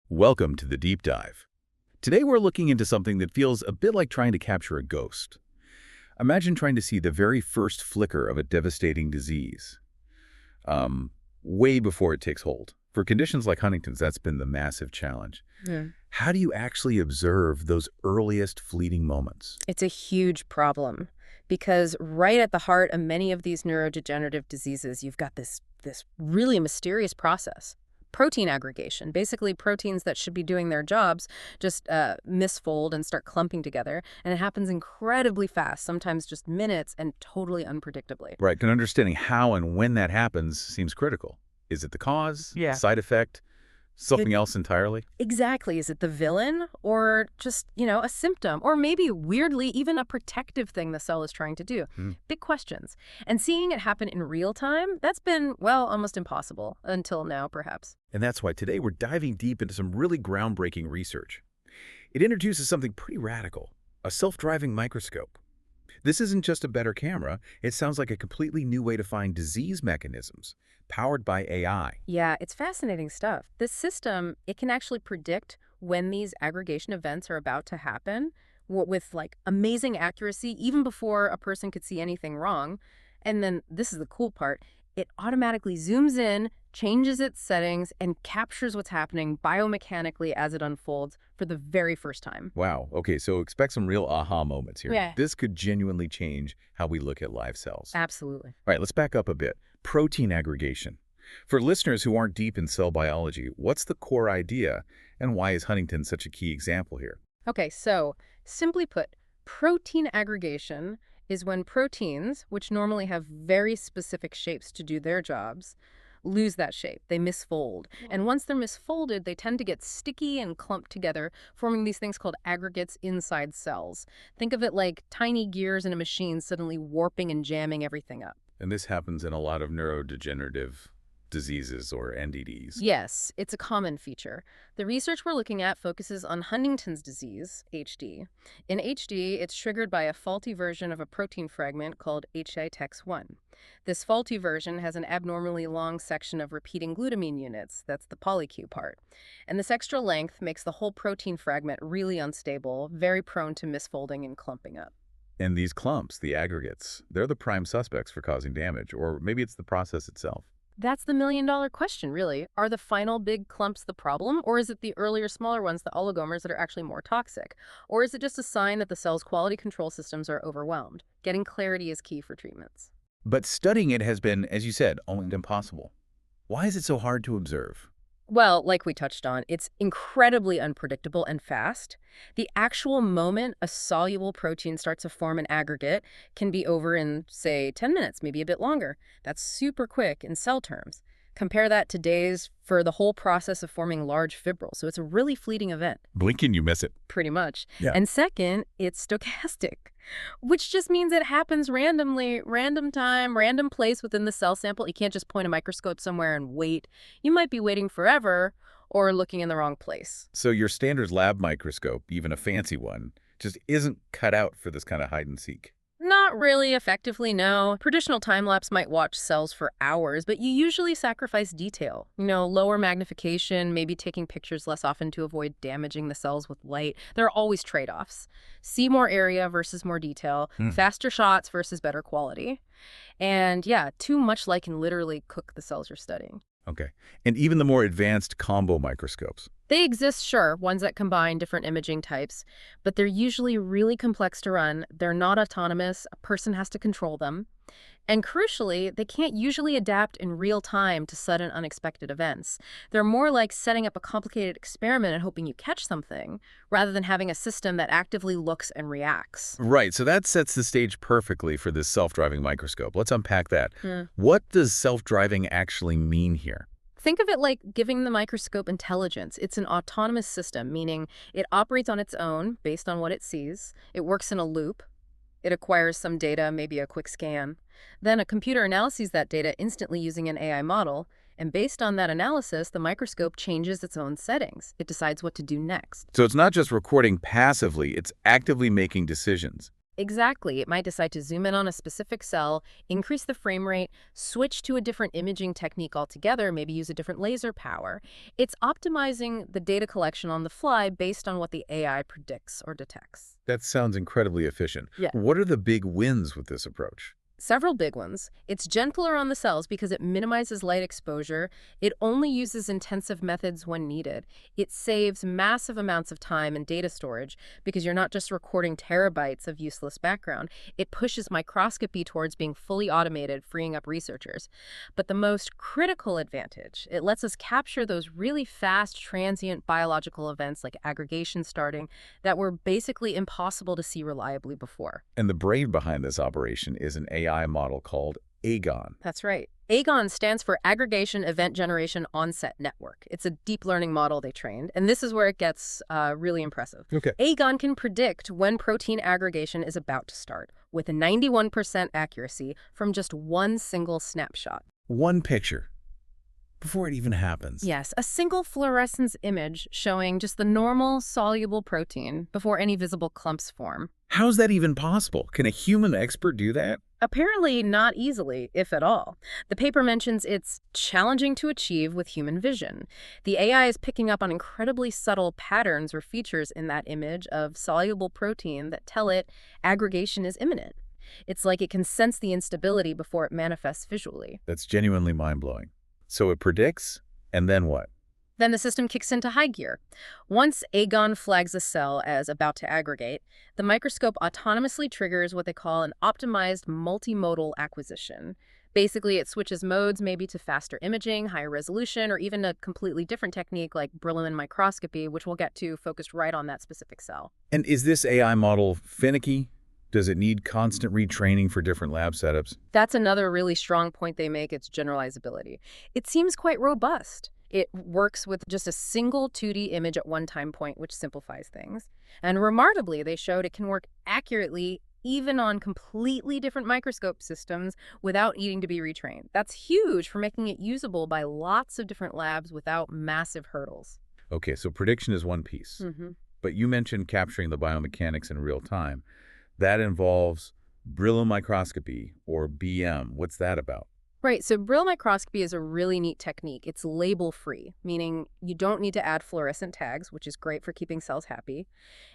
Welcome to the deep dive. Today we're looking into something that feels a bit like trying to capture a ghost. Imagine trying to see the very first flicker of a devastating disease, way before it takes hold. For conditions like Huntington's, that's been the massive challenge. Yeah. How do you actually observe those earliest fleeting moments? It's a huge problem because right at the heart of many of these neurodegenerative diseases, you've got this really mysterious process. Protein aggregation. Basically, proteins that should be doing their jobs just misfold and start clumping together. And it happens incredibly fast, sometimes just minutes and totally unpredictably. Right, and understanding how and when that happens seems critical. Is it the cause, Yeah. side effect, something else entirely? Exactly. Is it the villain or just, a symptom? Or maybe, weirdly, even a protective thing the cell is trying to do? Big questions. And seeing it happen in real time, that's been, well, almost impossible. Until now, perhaps. And that's why today we're diving deep into some really groundbreaking research. It introduces something pretty radical, a self-driving microscope. This isn't just a better camera, it sounds like a completely new way to find disease mechanisms, powered by AI. Yeah, it's fascinating stuff. This system, it can actually predict when these aggregation events are about to happen with amazing accuracy, even before a person could see anything wrong. And then this is the cool part. It automatically zooms in, changes its settings, and captures what's happening biomechanically as it unfolds for the very first time. Wow, okay, so expect some real aha moments here. Yeah. This could genuinely change how we look at live cells. Absolutely. All right, let's back up a bit. Protein aggregation. For listeners who aren't deep in cell biology, what's the core idea, and why is Huntington such a key example here? Okay, so simply put, protein aggregation is when proteins, which normally have very specific shapes to do their jobs, lose that shape. They misfold. And once they're misfolded, they tend to get sticky and clumped together, forming these things called aggregates inside cells. Think of it like tiny gears in a machine suddenly warping and jamming everything up. And this happens in a lot of neurodegenerative diseases or NDDs. Yes, it's a common feature. The research we're looking at focuses on Huntington's disease, HD. In HD, it's triggered by a faulty version of a protein fragment called HITEX1. This faulty version has an abnormally long section of repeating glutamine units, that's the polyQ part. And this extra length makes the whole protein fragment really unstable, very prone to misfolding and clumping up. And these clumps, the aggregates, they're the prime suspects for causing damage, or maybe it's the process itself. That's the million-dollar question, really. Are the final big clumps the problem, or is it the earlier, smaller ones, the oligomers, that are actually more toxic? Or is it just a sign that the cell's quality control systems are overwhelmed? Getting clarity is key for treatments. But studying it has been, as you said, almost impossible. Why is it so hard to observe? Well, like we touched on, it's incredibly unpredictable and fast. The actual moment a soluble protein starts to form an aggregate can be over in, say, 10 minutes, maybe a bit longer. That's super quick in cell terms. Compare that to days for the whole process of forming large fibrils. So it's a really fleeting event. Blink and you miss it. Pretty much. Yeah. And second, it's stochastic, which just means it happens randomly, random time, random place within the cell sample. You can't just point a microscope somewhere and wait. You might be waiting forever or looking in the wrong place. So your standard lab microscope, even a fancy one, just isn't cut out for this kind of hide and seek. Not really effectively, no. Traditional time-lapse might watch cells for hours, but you usually sacrifice detail. Lower magnification, maybe taking pictures less often to avoid damaging the cells with light. There are always trade-offs. See more area versus more detail, faster shots versus better quality. And yeah, too much light can literally cook the cells you're studying. Okay. And even the more advanced combo microscopes. They exist, sure, ones that combine different imaging types, but they're usually really complex to run. They're not autonomous. A person has to control them. And crucially, they can't usually adapt in real time to sudden unexpected events. They're more like setting up a complicated experiment and hoping you catch something, rather than having a system that actively looks and reacts. Right, so that sets the stage perfectly for this self-driving microscope. Let's unpack that. What does self-driving actually mean here? Think of it like giving the microscope intelligence. It's an autonomous system, meaning it operates on its own based on what it sees. It works in a loop. It acquires some data, maybe a quick scan. Then a computer analyzes that data instantly using an AI model, and based on that analysis, the microscope changes its own settings. It decides what to do next. So it's not just recording passively, it's actively making decisions. Exactly. It might decide to zoom in on a specific cell, increase the frame rate, switch to a different imaging technique altogether, maybe use a different laser power. It's optimizing the data collection on the fly based on what the AI predicts or detects. That sounds incredibly efficient. Yeah. What are the big wins with this approach? Several big ones. It's gentler on the cells because it minimizes light exposure. It only uses intensive methods when needed. It saves massive amounts of time and data storage because you're not just recording terabytes of useless background. It pushes microscopy towards being fully automated, freeing up researchers. But the most critical advantage, it lets us capture those really fast, transient biological events like aggregation starting that were basically impossible to see reliably before. And the brain behind this operation is an AI model called AGON. That's right. AGON stands for Aggregation Event Generation Onset Network. It's a deep learning model they trained, and this is where it gets really impressive. Okay. AGON can predict when protein aggregation is about to start with a 91% accuracy from just one single snapshot. One picture before it even happens. Yes, a single fluorescence image showing just the normal soluble protein before any visible clumps form. How's that even possible? Can a human expert do that? Apparently not easily, if at all. The paper mentions it's challenging to achieve with human vision. The AI is picking up on incredibly subtle patterns or features in that image of soluble protein that tell it aggregation is imminent. It's like it can sense the instability before it manifests visually. That's genuinely mind-blowing. So it predicts, and then what? Then the system kicks into high gear. Once AGON flags a cell as about to aggregate, the microscope autonomously triggers what they call an optimized multimodal acquisition. Basically, it switches modes maybe to faster imaging, higher resolution, or even a completely different technique like Brillouin microscopy, which we'll get to, focused right on that specific cell. And is this AI model finicky? Does it need constant retraining for different lab setups? That's another really strong point they make, its generalizability. It seems quite robust. It works with just a single 2D image at one time point, which simplifies things. And remarkably, they showed it can work accurately even on completely different microscope systems without needing to be retrained. That's huge for making it usable by lots of different labs without massive hurdles. Okay, so prediction is one piece. But you mentioned capturing the biomechanics in real time. That involves Brillouin microscopy, or BM. What's that about? Right, so Brill microscopy is a really neat technique. It's label-free, meaning you don't need to add fluorescent tags, which is great for keeping cells happy.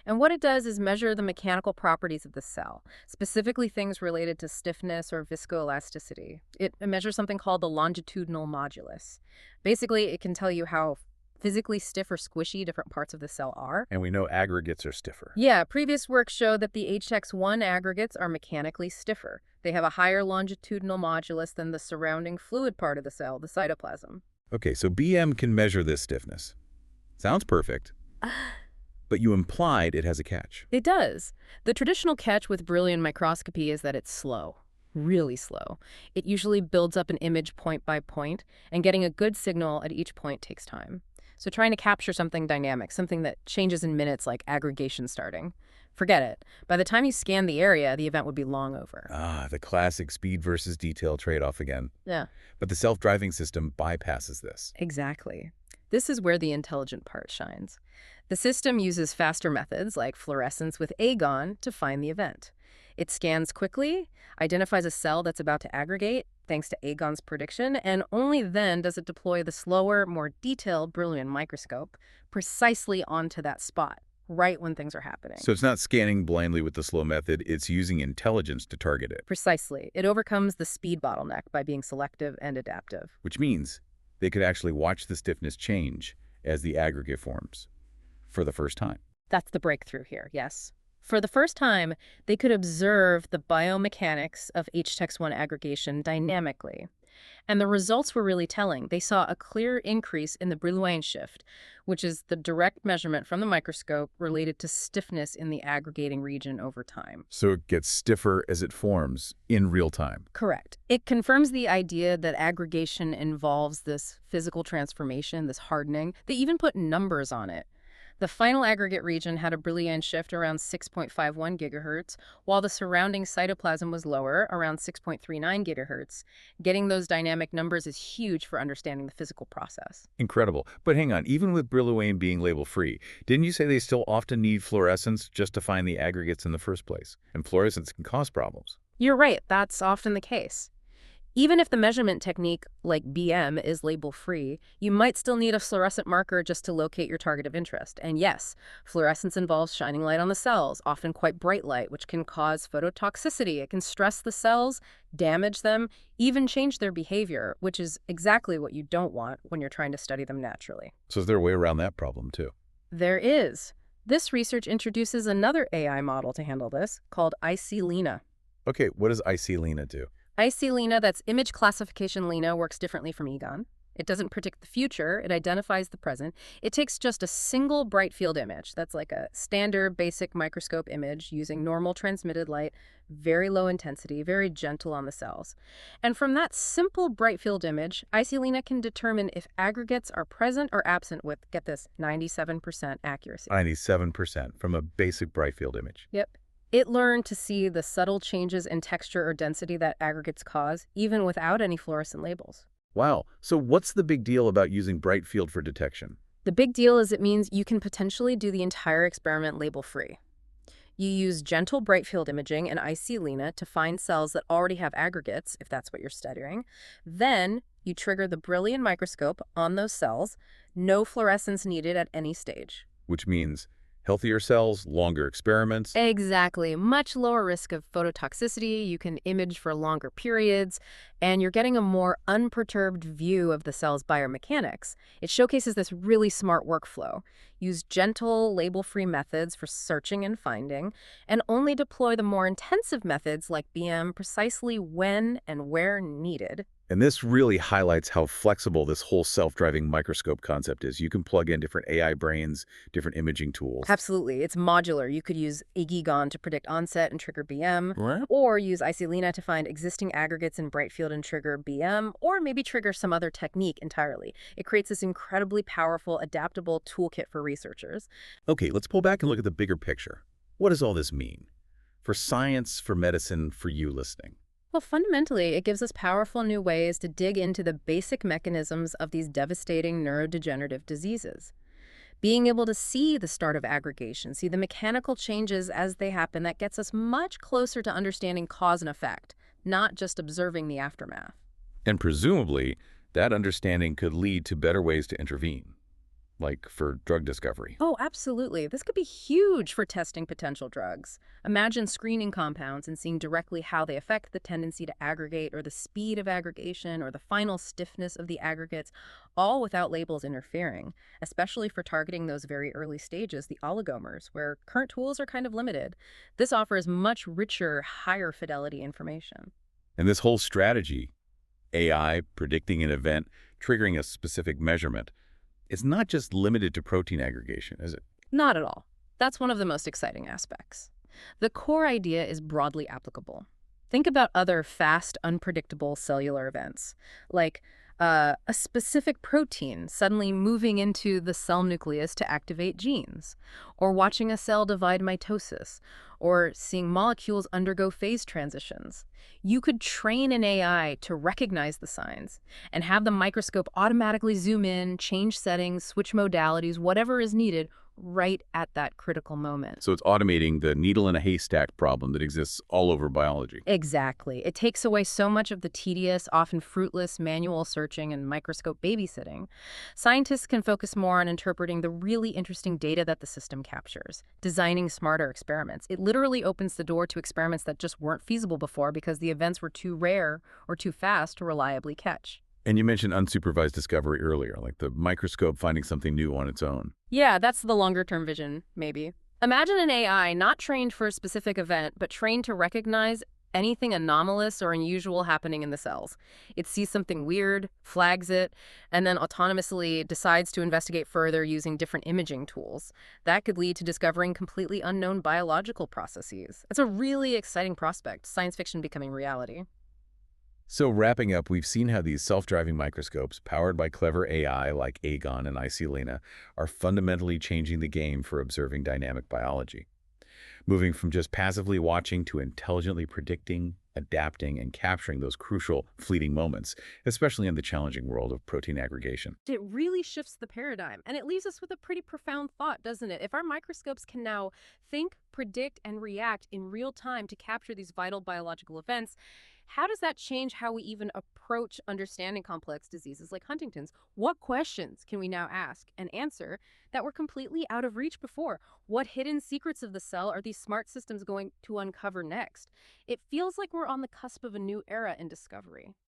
And what it does is measure the mechanical properties of the cell, specifically things related to stiffness or viscoelasticity. It measures something called the longitudinal modulus. Basically, it can tell you how physically stiff or squishy different parts of the cell are. And we know aggregates are stiffer. Yeah, previous work showed that the HTEX1 aggregates are mechanically stiffer. They have a higher longitudinal modulus than the surrounding fluid part of the cell, the cytoplasm. Okay, so BM can measure this stiffness. Sounds perfect. But you implied it has a catch. It does. The traditional catch with Brillouin microscopy is that it's slow. Really slow. It usually builds up an image point by point, and getting a good signal at each point takes time. So trying to capture something dynamic, something that changes in minutes like aggregation starting, forget it. By the time you scan the area, the event would be long over. Ah, the classic speed versus detail trade-off again. Yeah. But the self-driving system bypasses this. Exactly. This is where the intelligent part shines. The system uses faster methods like fluorescence with AGON to find the event. It scans quickly, identifies a cell that's about to aggregate, thanks to AGON's prediction, and only then does it deploy the slower, more detailed Brillouin microscope precisely onto that spot, right when things are happening. So it's not scanning blindly with the slow method, it's using intelligence to target it. Precisely. It overcomes the speed bottleneck by being selective and adaptive. Which means they could actually watch the stiffness change as the aggregate forms for the first time. That's the breakthrough here, yes. For the first time, they could observe the biomechanics of HTEX1 aggregation dynamically. And the results were really telling. They saw a clear increase in the Brillouin shift, which is the direct measurement from the microscope related to stiffness in the aggregating region over time. So it gets stiffer as it forms in real time. Correct. It confirms the idea that aggregation involves this physical transformation, this hardening. They even put numbers on it. The final aggregate region had a Brillouin shift around 6.51 gigahertz, while the surrounding cytoplasm was lower, around 6.39 gigahertz. Getting those dynamic numbers is huge for understanding the physical process. Incredible. But hang on, even with Brillouin being label-free, didn't you say they still often need fluorescence just to find the aggregates in the first place? And fluorescence can cause problems. You're right, that's often the case. Even if the measurement technique, like BM, is label-free, you might still need a fluorescent marker just to locate your target of interest. And yes, fluorescence involves shining light on the cells, often quite bright light, which can cause phototoxicity. It can stress the cells, damage them, even change their behavior, which is exactly what you don't want when you're trying to study them naturally. So is there a way around that problem, too? There is. This research introduces another AI model to handle this, called IC-LINA. Okay, what does IC-LINA do? IC-LINA, that's image classification LINA, works differently from EGON. It doesn't predict the future, it identifies the present. It takes just a single bright field image. That's like a standard basic microscope image using normal transmitted light, very low intensity, very gentle on the cells. And from that simple bright field image, IC-LINA can determine if aggregates are present or absent with, get this, 97% accuracy. 97% from a basic bright field image. Yep. It learned to see the subtle changes in texture or density that aggregates cause, even without any fluorescent labels. Wow. So what's the big deal about using bright field for detection? The big deal is it means you can potentially do the entire experiment label-free. You use gentle bright field imaging and IC-LINA to find cells that already have aggregates, if that's what you're studying. Then you trigger the Brillouin microscope on those cells, no fluorescence needed at any stage. Which means healthier cells, longer experiments. Exactly. Much lower risk of phototoxicity, you can image for longer periods, and you're getting a more unperturbed view of the cell's biomechanics. It showcases this really smart workflow. Use gentle, label-free methods for searching and finding, and only deploy the more intensive methods like BM precisely when and where needed. And this really highlights how flexible this whole self-driving microscope concept is. You can plug in different AI brains, different imaging tools. Absolutely. It's modular. You could use Aggregation to predict onset and trigger BM, Right. or use IC-LINA to find existing aggregates in bright field and trigger BM, or maybe trigger some other technique entirely. It creates this incredibly powerful, adaptable toolkit for researchers. Okay, let's pull back and look at the bigger picture. What does all this mean? For science, for medicine, for you listening? Well, fundamentally, it gives us powerful new ways to dig into the basic mechanisms of these devastating neurodegenerative diseases. Being able to see the start of aggregation, see the mechanical changes as they happen, that gets us much closer to understanding cause and effect, not just observing the aftermath. And presumably, that understanding could lead to better ways to intervene, like for drug discovery. Oh, absolutely. This could be huge for testing potential drugs. Imagine screening compounds and seeing directly how they affect the tendency to aggregate or the speed of aggregation or the final stiffness of the aggregates, all without labels interfering, especially for targeting those very early stages, the oligomers, where current tools are kind of limited. This offers much richer, higher fidelity information. And this whole strategy, AI predicting an event, triggering a specific measurement, it's not just limited to protein aggregation, is it? Not at all. That's one of the most exciting aspects. The core idea is broadly applicable. Think about other fast, unpredictable cellular events, like a specific protein suddenly moving into the cell nucleus to activate genes, or watching a cell divide mitosis, or seeing molecules undergo phase transitions. You could train an AI to recognize the signs and have the microscope automatically zoom in, change settings, switch modalities, whatever is needed right at that critical moment. So it's automating the needle in a haystack problem that exists all over biology. Exactly. It takes away so much of the tedious, often fruitless manual searching and microscope babysitting. Scientists can focus more on interpreting the really interesting data that the system captures, designing smarter experiments. It literally opens the door to experiments that just weren't feasible before because the events were too rare or too fast to reliably catch. And you mentioned unsupervised discovery earlier, like the microscope finding something new on its own. Yeah, that's the longer-term vision, maybe. Imagine an AI not trained for a specific event, but trained to recognize anything anomalous or unusual happening in the cells. It sees something weird, flags it, and then autonomously decides to investigate further using different imaging tools. That could lead to discovering completely unknown biological processes. It's a really exciting prospect, science fiction becoming reality. So wrapping up, we've seen how these self-driving microscopes, powered by clever AI like Agon and Isilena, are fundamentally changing the game for observing dynamic biology. Moving from just passively watching to intelligently predicting, adapting, and capturing those crucial, fleeting moments, especially in the challenging world of protein aggregation. It really shifts the paradigm, and it leaves us with a pretty profound thought, doesn't it? If our microscopes can now think, predict, and react in real time to capture these vital biological events, how does that change how we even approach understanding complex diseases like Huntington's? What questions can we now ask and answer that were completely out of reach before? What hidden secrets of the cell are these smart systems going to uncover next? It feels like we're on the cusp of a new era in discovery.